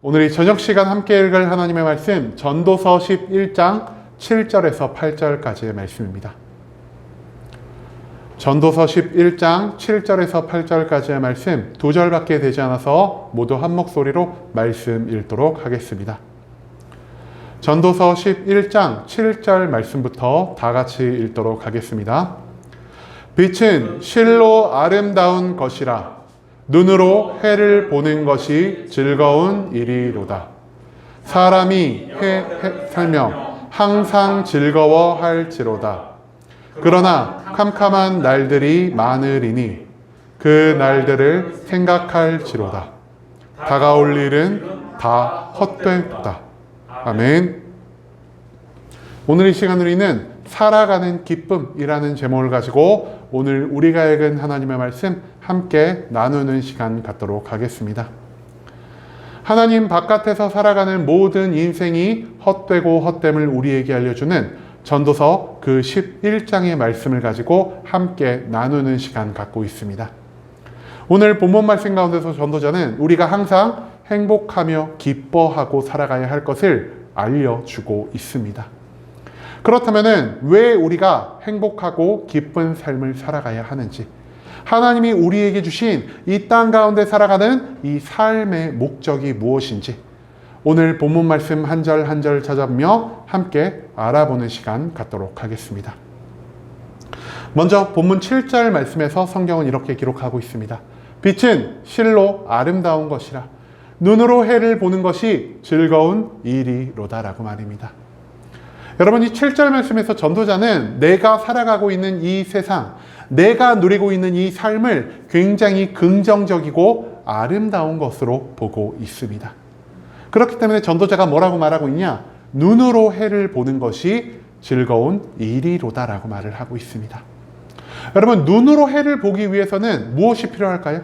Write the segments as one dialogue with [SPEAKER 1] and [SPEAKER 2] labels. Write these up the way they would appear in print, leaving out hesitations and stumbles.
[SPEAKER 1] 오늘 이 저녁 시간 함께 읽을 하나님의 말씀 전도서 11장 7절에서 8절까지의 말씀입니다. 전도서 11장 7절에서 8절까지의 말씀 두 절밖에 되지 않아서 모두 한 목소리로 말씀 읽도록 하겠습니다. 전도서 11장 7절 말씀부터 다 같이 읽도록 하겠습니다. 빛은 실로 아름다운 것이라 눈으로 해를 보는 것이 즐거운 일이로다. 사람이 살며 항상 즐거워할지로다. 그러나 캄캄한 날들이 많으리니 그 날들을 생각할지로다. 다가올 일은 다 헛되도다. 아멘. 오늘 이 시간 우리는 살아가는 기쁨이라는 제목을 가지고 오늘 우리가 읽은 하나님의 말씀 함께 나누는 시간 갖도록 하겠습니다. 하나님 바깥에서 살아가는 모든 인생이 헛되고 헛됨을 우리에게 알려주는 전도서 그 11장의 말씀을 가지고 함께 나누는 시간 갖고 있습니다. 오늘 본문 말씀 가운데서 전도자는 우리가 항상 행복하며 기뻐하고 살아가야 할 것을 알려주고 있습니다. 그렇다면 왜 우리가 행복하고 기쁜 삶을 살아가야 하는지, 하나님이 우리에게 주신 이 땅 가운데 살아가는 이 삶의 목적이 무엇인지 오늘 본문 말씀 한 절 한 절 찾아보며 함께 알아보는 시간 갖도록 하겠습니다. 먼저 본문 7절 말씀에서 성경은 이렇게 기록하고 있습니다. 빛은 실로 아름다운 것이라 눈으로 해를 보는 것이 즐거운 일이로다라고 말입니다. 여러분, 이 7절 말씀에서 전도자는 내가 살아가고 있는 이 세상, 내가 누리고 있는 이 삶을 굉장히 긍정적이고 아름다운 것으로 보고 있습니다. 그렇기 때문에 전도자가 뭐라고 말하고 있냐? 눈으로 해를 보는 것이 즐거운 일이로다라고 말을 하고 있습니다. 여러분, 눈으로 해를 보기 위해서는 무엇이 필요할까요?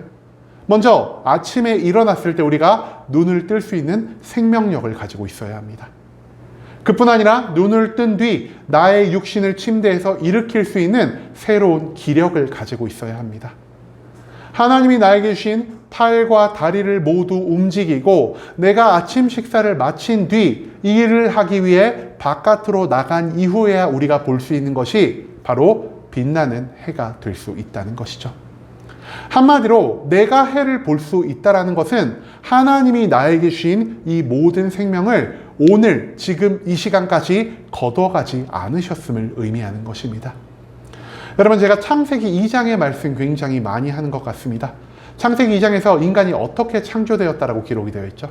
[SPEAKER 1] 먼저 아침에 일어났을 때 우리가 눈을 뜰 수 있는 생명력을 가지고 있어야 합니다. 그뿐 아니라 눈을 뜬 뒤 나의 육신을 침대에서 일으킬 수 있는 새로운 기력을 가지고 있어야 합니다. 하나님이 나에게 주신 팔과 다리를 모두 움직이고 내가 아침 식사를 마친 뒤 이 일을 하기 위해 바깥으로 나간 이후에야 우리가 볼 수 있는 것이 바로 빛나는 해가 될 수 있다는 것이죠. 한마디로 내가 해를 볼 수 있다는 것은 하나님이 나에게 주신 이 모든 생명을 오늘 지금 이 시간까지 거둬가지 않으셨음을 의미하는 것입니다. 여러분, 제가 창세기 2장의 말씀 굉장히 많이 하는 것 같습니다. 창세기 2장에서 인간이 어떻게 창조되었다라고 기록이 되어 있죠.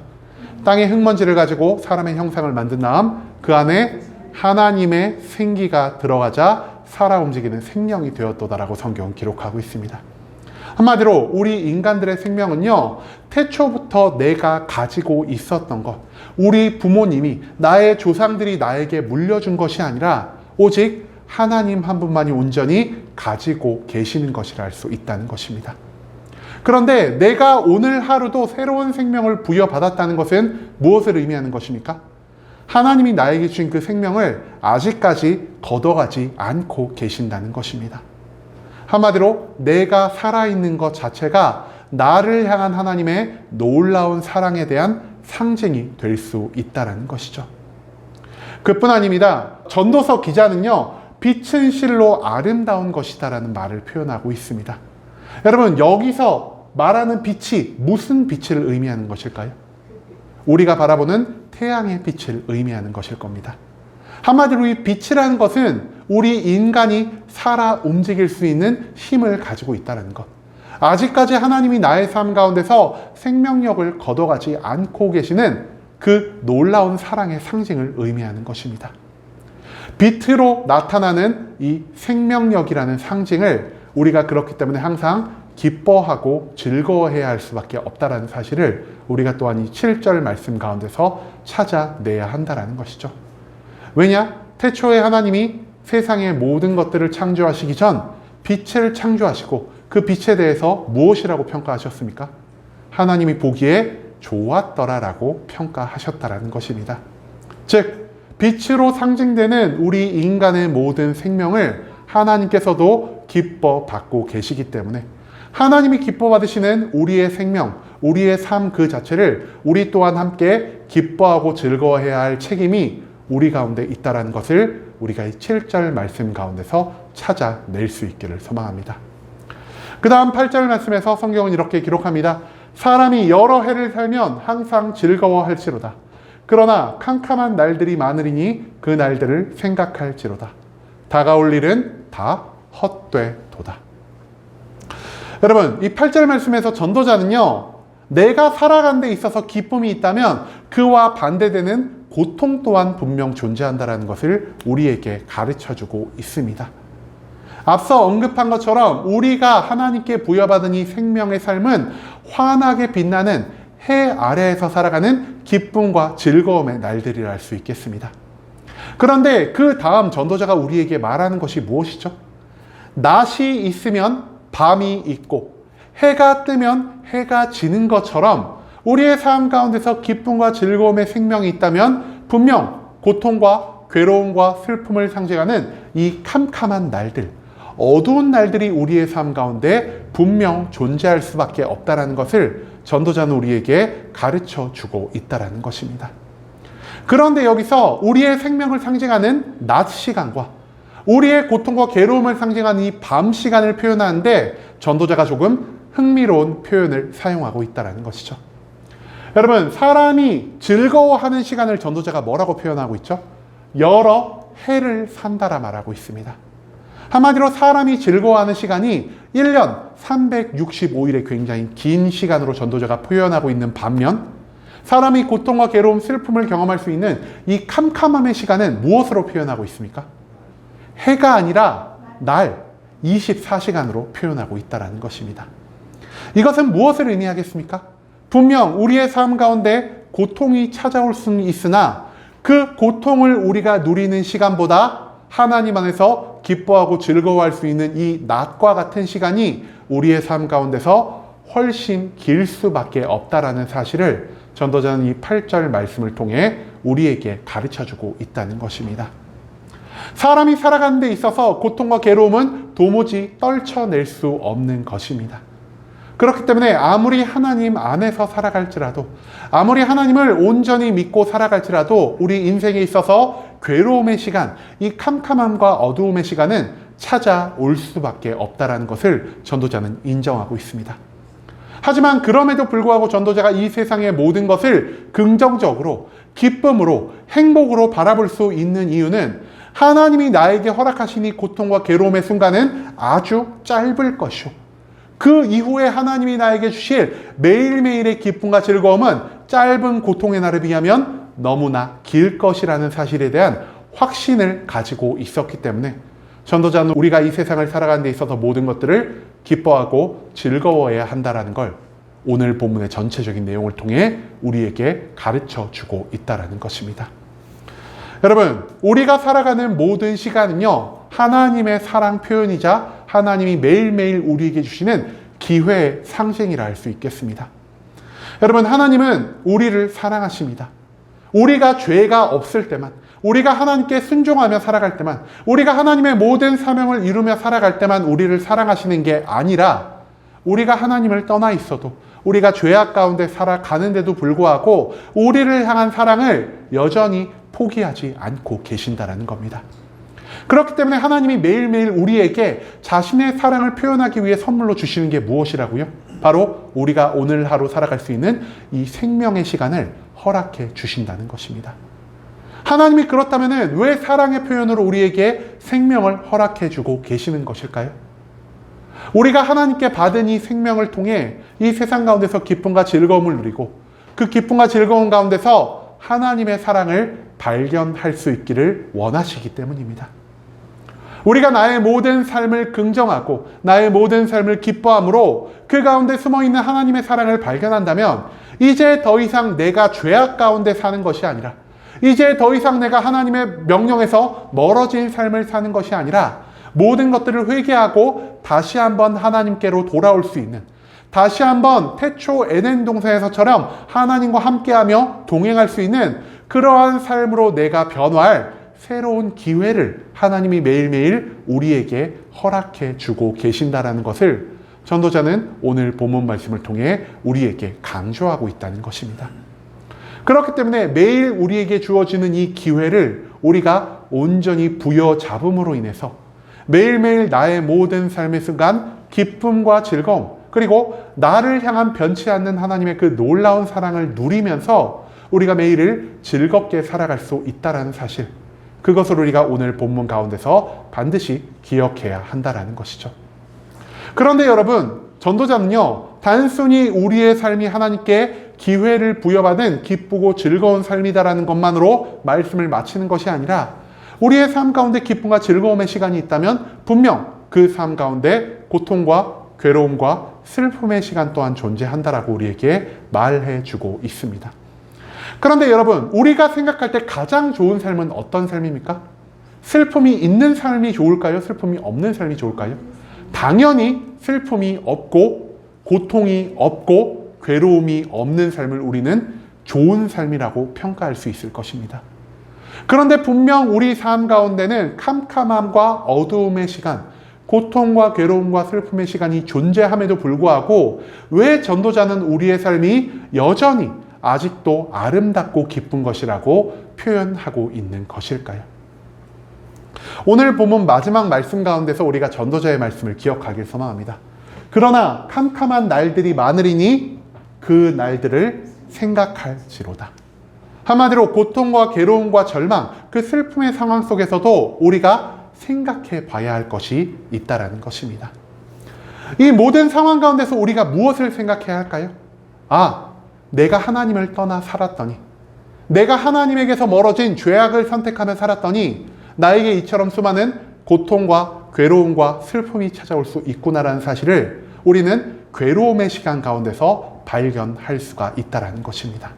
[SPEAKER 1] 땅의 흙먼지를 가지고 사람의 형상을 만든 다음 그 안에 하나님의 생기가 들어가자 살아 움직이는 생명이 되었도다라고 성경은 기록하고 있습니다. 한마디로 우리 인간들의 생명은요, 태초부터 내가 가지고 있었던 것, 우리 부모님이, 나의 조상들이 나에게 물려준 것이 아니라 오직 하나님 한 분만이 온전히 가지고 계시는 것이라 할 수 있다는 것입니다. 그런데 내가 오늘 하루도 새로운 생명을 부여받았다는 것은 무엇을 의미하는 것입니까? 하나님이 나에게 주신 그 생명을 아직까지 걷어가지 않고 계신다는 것입니다. 한마디로 내가 살아있는 것 자체가 나를 향한 하나님의 놀라운 사랑에 대한 상징이 될 수 있다는 것이죠. 그뿐 아닙니다. 전도서 기자는요, 빛은 실로 아름다운 것이다라는 말을 표현하고 있습니다. 여러분, 여기서 말하는 빛이 무슨 빛을 의미하는 것일까요? 우리가 바라보는 태양의 빛을 의미하는 것일 겁니다. 한마디로 이 빛이라는 것은 우리 인간이 살아 움직일 수 있는 힘을 가지고 있다는 것. 아직까지 하나님이 나의 삶 가운데서 생명력을 거둬가지 않고 계시는 그 놀라운 사랑의 상징을 의미하는 것입니다. 빛으로 나타나는 이 생명력이라는 상징을 우리가 그렇기 때문에 항상 기뻐하고 즐거워해야 할 수밖에 없다는 사실을 우리가 또한 이 7절 말씀 가운데서 찾아내야 한다는 것이죠. 왜냐? 태초에 하나님이 세상의 모든 것들을 창조하시기 전 빛을 창조하시고 그 빛에 대해서 무엇이라고 평가하셨습니까? 하나님이 보기에 좋았더라라고 평가하셨다라는 것입니다. 즉, 빛으로 상징되는 우리 인간의 모든 생명을 하나님께서도 기뻐 받고 계시기 때문에 하나님이 기뻐 받으시는 우리의 생명, 우리의 삶 그 자체를 우리 또한 함께 기뻐하고 즐거워해야 할 책임이 우리 가운데 있다는 것을 우리가 이 7절 말씀 가운데서 찾아낼 수 있기를 소망합니다. 그 다음 8절 말씀에서 성경은 이렇게 기록합니다. 사람이 여러 해를 살면 항상 즐거워할지로다. 그러나 캄캄한 날들이 많으리니 그 날들을 생각할지로다. 다가올 일은 다 헛되도다. 여러분, 이 8절 말씀에서 전도자는요, 내가 살아가는 데 있어서 기쁨이 있다면 그와 반대되는 고통 또한 분명 존재한다는 것을 우리에게 가르쳐주고 있습니다. 앞서 언급한 것처럼 우리가 하나님께 부여받은 이 생명의 삶은 환하게 빛나는 해 아래에서 살아가는 기쁨과 즐거움의 날들이라 할 수 있겠습니다. 그런데 그 다음 전도자가 우리에게 말하는 것이 무엇이죠? 낮이 있으면 밤이 있고 해가 뜨면 해가 지는 것처럼 우리의 삶 가운데서 기쁨과 즐거움의 생명이 있다면 분명 고통과 괴로움과 슬픔을 상징하는 이 캄캄한 날들, 어두운 날들이 우리의 삶 가운데 분명 존재할 수밖에 없다는 것을 전도자는 우리에게 가르쳐 주고 있다는 것입니다. 그런데 여기서 우리의 생명을 상징하는 낮 시간과 우리의 고통과 괴로움을 상징하는 이 밤 시간을 표현하는데 전도자가 조금 흥미로운 표현을 사용하고 있다는 것이죠. 여러분, 사람이 즐거워하는 시간을 전도자가 뭐라고 표현하고 있죠? 여러 해를 산다라 말하고 있습니다. 한마디로 사람이 즐거워하는 시간이 1년 365일의 굉장히 긴 시간으로 전도자가 표현하고 있는 반면 사람이 고통과 괴로움, 슬픔을 경험할 수 있는 이 캄캄함의 시간은 무엇으로 표현하고 있습니까? 해가 아니라 날 24시간으로 표현하고 있다는 것입니다. 이것은 무엇을 의미하겠습니까? 분명 우리의 삶 가운데 고통이 찾아올 수는 있으나 그 고통을 우리가 누리는 시간보다 하나님 안에서 기뻐하고 즐거워할 수 있는 이 낮과 같은 시간이 우리의 삶 가운데서 훨씬 길 수밖에 없다라는 사실을 전도자는 이 8절 말씀을 통해 우리에게 가르쳐주고 있다는 것입니다. 사람이 살아가는 데 있어서 고통과 괴로움은 도무지 떨쳐낼 수 없는 것입니다. 그렇기 때문에 아무리 하나님 안에서 살아갈지라도, 아무리 하나님을 온전히 믿고 살아갈지라도 우리 인생에 있어서 괴로움의 시간, 이 캄캄함과 어두움의 시간은 찾아올 수밖에 없다는 것을 전도자는 인정하고 있습니다. 하지만 그럼에도 불구하고 전도자가 이 세상의 모든 것을 긍정적으로, 기쁨으로, 행복으로 바라볼 수 있는 이유는 하나님이 나에게 허락하신 이 고통과 괴로움의 순간은 아주 짧을 것이요, 그 이후에 하나님이 나에게 주실 매일매일의 기쁨과 즐거움은 짧은 고통의 날에 비하면 너무나 길 것이라는 사실에 대한 확신을 가지고 있었기 때문에 전도자는 우리가 이 세상을 살아가는 데 있어서 모든 것들을 기뻐하고 즐거워해야 한다는 걸 오늘 본문의 전체적인 내용을 통해 우리에게 가르쳐 주고 있다는 것입니다. 여러분, 우리가 살아가는 모든 시간은요, 하나님의 사랑 표현이자 하나님이 매일매일 우리에게 주시는 기회의 상징이라 할 수 있겠습니다. 여러분, 하나님은 우리를 사랑하십니다. 우리가 죄가 없을 때만, 우리가 하나님께 순종하며 살아갈 때만, 우리가 하나님의 모든 사명을 이루며 살아갈 때만 우리를 사랑하시는 게 아니라 우리가 하나님을 떠나 있어도, 우리가 죄악 가운데 살아가는데도 불구하고 우리를 향한 사랑을 여전히 포기하지 않고 계신다는 겁니다. 그렇기 때문에 하나님이 매일매일 우리에게 자신의 사랑을 표현하기 위해 선물로 주시는 게 무엇이라고요? 바로 우리가 오늘 하루 살아갈 수 있는 이 생명의 시간을 허락해 주신다는 것입니다. 하나님이 그렇다면 왜 사랑의 표현으로 우리에게 생명을 허락해 주고 계시는 것일까요? 우리가 하나님께 받은 이 생명을 통해 이 세상 가운데서 기쁨과 즐거움을 누리고 그 기쁨과 즐거움 가운데서 하나님의 사랑을 발견할 수 있기를 원하시기 때문입니다. 우리가 나의 모든 삶을 긍정하고 나의 모든 삶을 기뻐함으로 그 가운데 숨어있는 하나님의 사랑을 발견한다면 이제 더 이상 내가 죄악 가운데 사는 것이 아니라, 이제 더 이상 내가 하나님의 명령에서 멀어진 삶을 사는 것이 아니라 모든 것들을 회개하고 다시 한번 하나님께로 돌아올 수 있는, 다시 한번 태초 에덴 동산에서처럼 하나님과 함께하며 동행할 수 있는 그러한 삶으로 내가 변화할 새로운 기회를 하나님이 매일매일 우리에게 허락해 주고 계신다는 것을 전도자는 오늘 본문 말씀을 통해 우리에게 강조하고 있다는 것입니다. 그렇기 때문에 매일 우리에게 주어지는 이 기회를 우리가 온전히 부여잡음으로 인해서 매일매일 나의 모든 삶의 순간 기쁨과 즐거움, 그리고 나를 향한 변치 않는 하나님의 그 놀라운 사랑을 누리면서 우리가 매일을 즐겁게 살아갈 수 있다는 사실, 그것을 우리가 오늘 본문 가운데서 반드시 기억해야 한다는 것이죠. 그런데 여러분, 전도자는요, 단순히 우리의 삶이 하나님께 기회를 부여받은 기쁘고 즐거운 삶이다라는 것만으로 말씀을 마치는 것이 아니라 우리의 삶 가운데 기쁨과 즐거움의 시간이 있다면 분명 그 삶 가운데 고통과 괴로움과 슬픔의 시간 또한 존재한다라고 우리에게 말해주고 있습니다. 그런데 여러분, 우리가 생각할 때 가장 좋은 삶은 어떤 삶입니까? 슬픔이 있는 삶이 좋을까요? 슬픔이 없는 삶이 좋을까요? 당연히 슬픔이 없고 고통이 없고 괴로움이 없는 삶을 우리는 좋은 삶이라고 평가할 수 있을 것입니다. 그런데 분명 우리 삶 가운데는 캄캄함과 어두움의 시간, 고통과 괴로움과 슬픔의 시간이 존재함에도 불구하고 왜 전도자는 우리의 삶이 여전히 아직도 아름답고 기쁜 것이라고 표현하고 있는 것일까요? 오늘 본문 마지막 말씀 가운데서 우리가 전도자의 말씀을 기억하길 소망합니다. 그러나 캄캄한 날들이 많으리니 그 날들을 생각할지로다. 한마디로 고통과 괴로움과 절망, 그 슬픔의 상황 속에서도 우리가 생각해 봐야 할 것이 있다라는 것입니다. 이 모든 상황 가운데서 우리가 무엇을 생각해야 할까요? 내가 하나님을 떠나 살았더니, 내가 하나님에게서 멀어진 죄악을 선택하며 살았더니 나에게 이처럼 수많은 고통과 괴로움과 슬픔이 찾아올 수 있구나라는 사실을 우리는 괴로움의 시간 가운데서 발견할 수가 있다는 것입니다.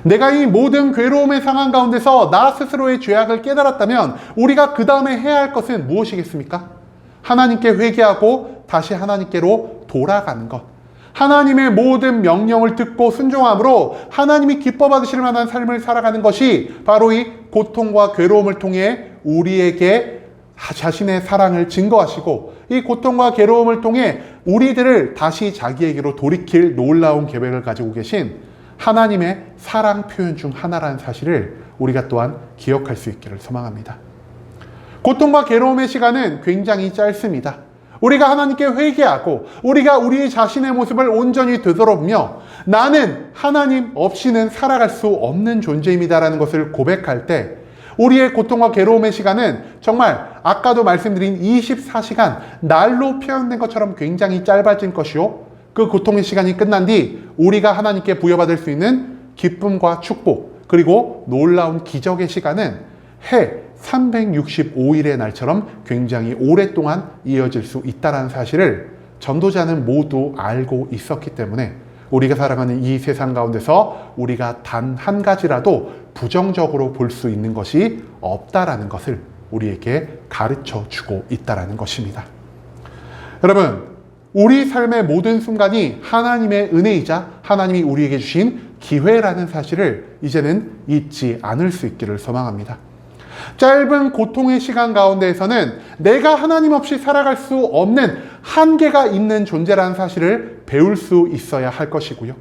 [SPEAKER 1] 내가 이 모든 괴로움의 상황 가운데서 나 스스로의 죄악을 깨달았다면 우리가 그 다음에 해야 할 것은 무엇이겠습니까? 하나님께 회개하고 다시 하나님께로 돌아가는 것. 하나님의 모든 명령을 듣고 순종함으로 하나님이 기뻐 받으실 만한 삶을 살아가는 것이 바로 이 고통과 괴로움을 통해 우리에게 자신의 사랑을 증거하시고 이 고통과 괴로움을 통해 우리들을 다시 자기에게로 돌이킬 놀라운 계획을 가지고 계신 하나님의 사랑 표현 중 하나라는 사실을 우리가 또한 기억할 수 있기를 소망합니다. 고통과 괴로움의 시간은 굉장히 짧습니다. 우리가 하나님께 회개하고 우리가 우리 자신의 모습을 온전히 되돌아보며 나는 하나님 없이는 살아갈 수 없는 존재입니다라는 것을 고백할 때 우리의 고통과 괴로움의 시간은 정말 아까도 말씀드린 24시간 날로 표현된 것처럼 굉장히 짧아진 것이요, 그 고통의 시간이 끝난 뒤 우리가 하나님께 부여받을 수 있는 기쁨과 축복 그리고 놀라운 기적의 시간은 해 365일의 날처럼 굉장히 오랫동안 이어질 수 있다는 사실을 전도자는 모두 알고 있었기 때문에 우리가 살아가는 이 세상 가운데서 우리가 단 한 가지라도 부정적으로 볼 수 있는 것이 없다라는 것을 우리에게 가르쳐 주고 있다라는 것입니다. 여러분, 우리 삶의 모든 순간이 하나님의 은혜이자 하나님이 우리에게 주신 기회라는 사실을 이제는 잊지 않을 수 있기를 소망합니다. 짧은 고통의 시간 가운데에서는 내가 하나님 없이 살아갈 수 없는 한계가 있는 존재라는 사실을 배울 수 있어야 할 것이고요.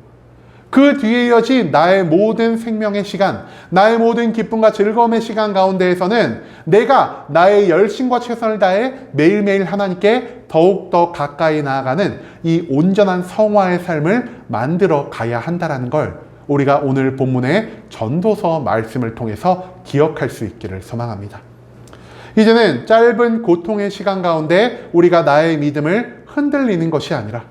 [SPEAKER 1] 그 뒤에 이어진 나의 모든 생명의 시간, 나의 모든 기쁨과 즐거움의 시간 가운데에서는 내가 나의 열심과 최선을 다해 매일매일 하나님께 더욱더 가까이 나아가는 이 온전한 성화의 삶을 만들어 가야 한다는 걸 우리가 오늘 본문의 전도서 말씀을 통해서 기억할 수 있기를 소망합니다. 이제는 짧은 고통의 시간 가운데 우리가 나의 믿음을 흔들리는 것이 아니라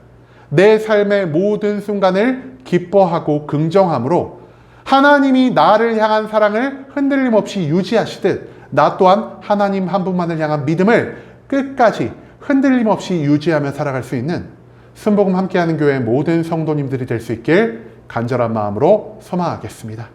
[SPEAKER 1] 내 삶의 모든 순간을 기뻐하고 긍정함으로 하나님이 나를 향한 사랑을 흔들림 없이 유지하시듯 나 또한 하나님 한 분만을 향한 믿음을 끝까지 흔들림 없이 유지하며 살아갈 수 있는 순복음 함께하는 교회 모든 성도님들이 될 수 있길 간절한 마음으로 소망하겠습니다.